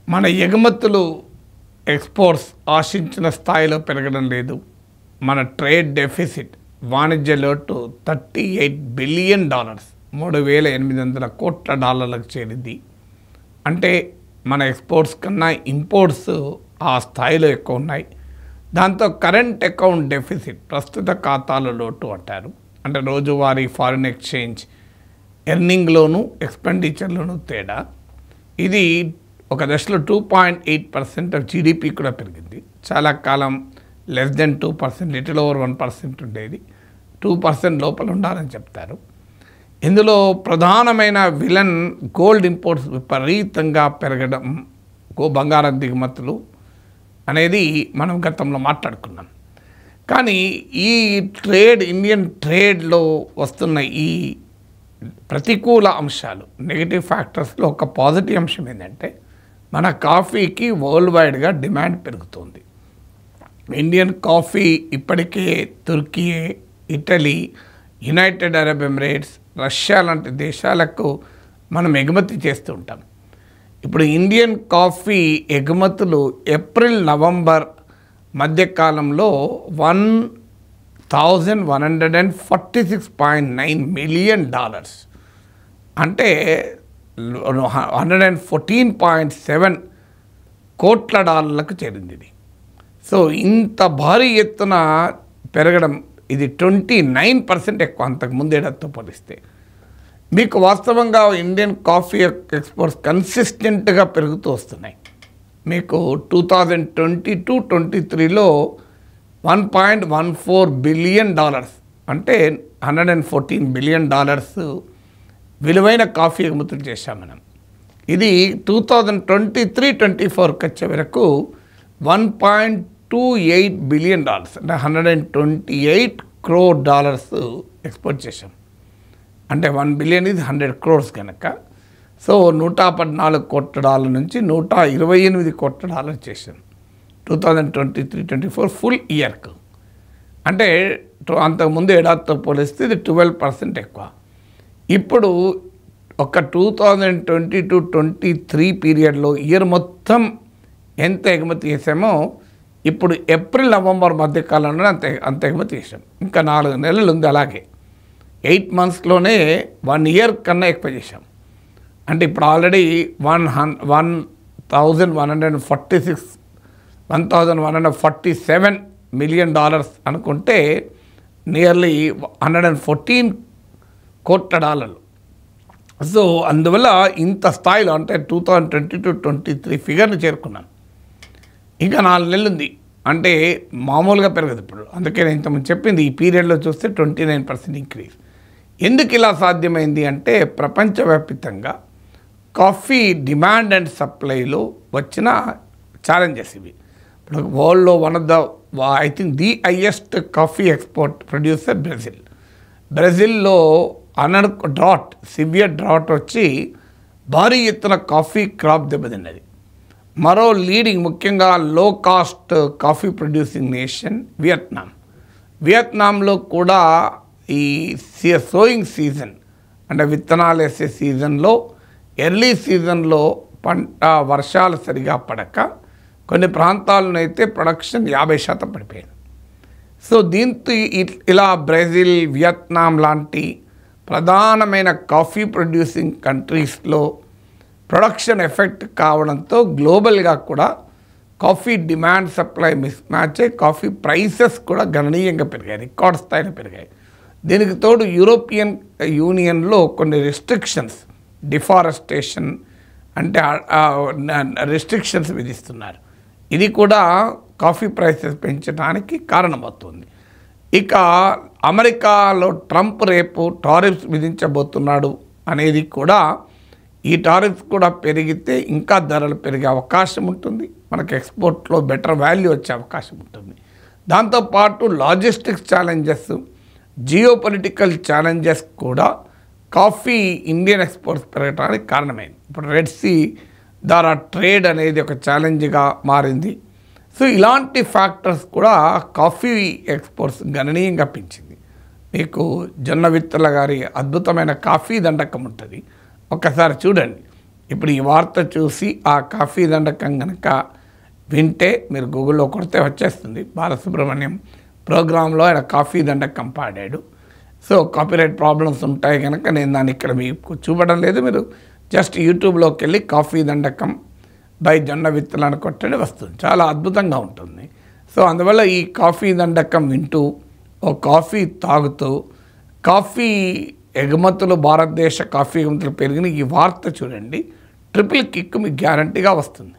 మన ఎగుమతులు ఎక్స్పోర్ట్స్ ఆశించిన స్థాయిలో పెరగడం లేదు. మన ట్రేడ్ డెఫిసిట్ వాణిజ్య లోటు $38 బిలియన్, $3,800 కోట్ల చేరింది. అంటే మన ఎక్స్పోర్ట్స్ కన్నా ఇంపోర్ట్స్ ఆ స్థాయిలో ఎక్కువ ఉన్నాయి. దాంతో కరెంట్ అకౌంట్ డెఫిసిట్, ప్రస్తుత ఖాతాల లోటు అంటారు. అంటే రోజువారీ ఫారిన్ ఎక్స్చేంజ్ ఎర్నింగ్లోను ఎక్స్పెండిచర్లోనూ తేడా. ఇది ఒక దశలో 2.8% ఆఫ్ జీడిపి కూడా పెరిగింది. చాలా కాలం లెస్ దెన్ 2%, లిటిల్ ఓవర్ 1% ఉండేది. 2% లోపల ఉండాలని చెప్తారు. ఇందులో ప్రధానమైన విలన్ గోల్డ్ ఇంపోర్ట్స్ విపరీతంగా పెరగడం, బంగారం దిగుమతులు అనేది మనం గతంలో మాట్లాడుకున్నాం. కానీ ఈ ఇండియన్ ట్రేడ్లో వస్తున్న ఈ ప్రతికూల అంశాలు, నెగిటివ్ ఫ్యాక్టర్స్లో ఒక పాజిటివ్ అంశం ఏంటంటే మన కాఫీకి వరల్డ్ వైడ్గా డిమాండ్ పెరుగుతుంది. ఇండియన్ కాఫీ ఇప్పటికే Turkey, Italy, United Arab Emirates, Russia లాంటి దేశాలకు మనం ఎగుమతి చేస్తూ ఉంటాం. ఇప్పుడు ఇండియన్ కాఫీ ఎగుమతులు ఏప్రిల్, నవంబర్ మధ్యకాలంలో $1,146.9 మిలియన్, అంటే $114.7 కోట్ల చేరింది ఇది. సో ఇంత భారీ ఎత్తున పెరగడం, ఇది 29% ఎక్కువ అంతకు ముందేడాదితో పోలిస్తే. మీకు వాస్తవంగా ఇండియన్ కాఫీ ఎక్స్పోర్ట్స్ కన్సిస్టెంట్గా పెరుగుతూ వస్తున్నాయి. మీకు 2022-23లో $1.14 బిలియన్, అంటే $114 బిలియన్ విలువైన కాఫీ ఎగుమతులు చేశాం మనం. ఇది 2023-24 వచ్చే వరకు $1.28 బిలియన్, అంటే $128 crore ఎక్స్పోర్ట్ చేశాం. అంటే 1 బిలియన్ ఇది 100 crores కనుక. సో $114 కోట్ల నుంచి $128 కోట్ల చేశాం 2023-24 ఫుల్ ఇయర్కు. అంటే అంతకుముందు ఏడాదితో పోలిస్తే ఇది 12% ఎక్కువ. ఇప్పుడు ఒక 2022-23 పీరియడ్లో ఇయర్ మొత్తం ఎంత ఎగుమతి చేసామో ఇప్పుడు ఏప్రిల్, నవంబర్ మధ్యకాలంలో అంత ఎగుమతి చేసాం. ఇంకా 4 నెలలు ఉంది. అలాగే 8 monthsలోనే 1 year కన్నా ఎక్కువ చేశాం. అంటే ఇప్పుడు ఆల్రెడీ $1,147 మిలియన్ అనుకుంటే నియర్లీ $114 కోట్ల. సో అందువల్ల ఇంత స్థాయిలో, అంటే 2022-23 ఫిగర్ని చేరుకున్నాం. ఇంకా 4 నెలలు ఉంది. అంటే మామూలుగా పెరగదు ఇప్పుడు. అందుకే నేను ఇంతకుముందు చెప్పింది, ఈ పీరియడ్లో చూస్తే 29% ఇంక్రీజ్. ఎందుకు ఇలా సాధ్యమైంది అంటే ప్రపంచవ్యాప్తంగా కాఫీ డిమాండ్ అండ్ సప్లైలో వచ్చిన ఛాలెంజెస్ ఇవి. ఇప్పుడు వరల్డ్లో I think the highest coffee export producer Brazil. బ్రెజిల్లో సివియర్ డ్రాట్ వచ్చి భారీ ఎత్తున కాఫీ క్రాప్ దెబ్బతిన్నది. మరో లీడింగ్, ముఖ్యంగా లో కాస్ట్ కాఫీ ప్రొడ్యూసింగ్ నేషన్ వియత్నాంలో కూడా ఈ సోయింగ్ సీజన్, అంటే విత్తనాలు వేసే సీజన్లో, ఎర్లీ సీజన్లో వర్షాలు సరిగా పడక కొన్ని ప్రాంతాలను అయితే ప్రొడక్షన్ 50% పడిపోయింది. సో దీంతో ఇలా బ్రెజిల్, వియత్నాం లాంటి ప్రధానమైన కాఫీ ప్రొడ్యూసింగ్ కంట్రీస్లో ప్రొడక్షన్ ఎఫెక్ట్ కావడంతో గ్లోబల్గా కూడా coffee demand supply miss match అయ్యి కాఫీ ప్రైసెస్ కూడా గణనీయంగా పెరిగాయి, రికార్డ్ స్థాయిలో పెరిగాయి. దీనికి తోడు యూరోపియన్ యూనియన్లో కొన్ని రెస్ట్రిక్షన్స్, డిఫారెస్టేషన్ అంటే రెస్ట్రిక్షన్స్ విధిస్తున్నారు. ఇది కూడా కాఫీ ప్రైసెస్ పెంచడానికి కారణమవుతుంది. ఇక అమెరికాలో ట్రంప్ రేపు టారిఫ్స్ విధించబోతున్నాడు అనేది కూడా, ఈ టారిఫ్స్ కూడా పెరిగితే ఇంకా ధరలు పెరిగే అవకాశం ఉంటుంది. మనకు ఎక్స్పోర్ట్లో బెటర్ వాల్యూ వచ్చే అవకాశం ఉంటుంది. దాంతోపాటు లాజిస్టిక్స్ ఛాలెంజెస్, జియోపొలిటికల్ ఛాలెంజెస్ కూడా కాఫీ ఇండియన్ ఎక్స్పోర్ట్స్ పెరగడానికి కారణమైంది. ఇప్పుడు రెడ్ సీ ద్వారా ట్రేడ్ అనేది ఒక ఛాలెంజ్గా మారింది. సో ఇలాంటి ఫ్యాక్టర్స్ కూడా కాఫీ ఎక్స్పోర్ట్స్ గణనీయంగా పెంచింది. మీకు జొన్న విత్తల గారి అద్భుతమైన కాఫీ దండకం ఉంటుంది, ఒక్కసారి చూడండి. ఇప్పుడు ఈ వార్త చూసి ఆ కాఫీ దండకం కనుక వింటే మీరు గూగుల్లో కొడితే వచ్చేస్తుంది. బాలసుబ్రహ్మణ్యం ప్రోగ్రాంలో ఆయన కాఫీ దండకం పాడాడు. సో కాపీరైట్ ప్రాబ్లమ్స్ ఉంటాయి కనుక నేను దాన్ని ఇక్కడ మీకు చూపడం లేదు. మీరు జస్ట్ యూట్యూబ్లోకి వెళ్ళి కాఫీ దండకం బై జొన్న విత్తనాలు కొట్టండి, వస్తుంది. చాలా అద్భుతంగా ఉంటుంది. సో అందువల్ల ఈ కాఫీ దండకం వింటూ ఓ కాఫీ తాగుతూ కాఫీ ఎగుమతులు, భారతదేశ కాఫీ ఎగుమతులు పెరిగిన ఈ వార్త చూడండి. ట్రిపుల్ కిక్ మీకు గ్యారంటీగా వస్తుంది.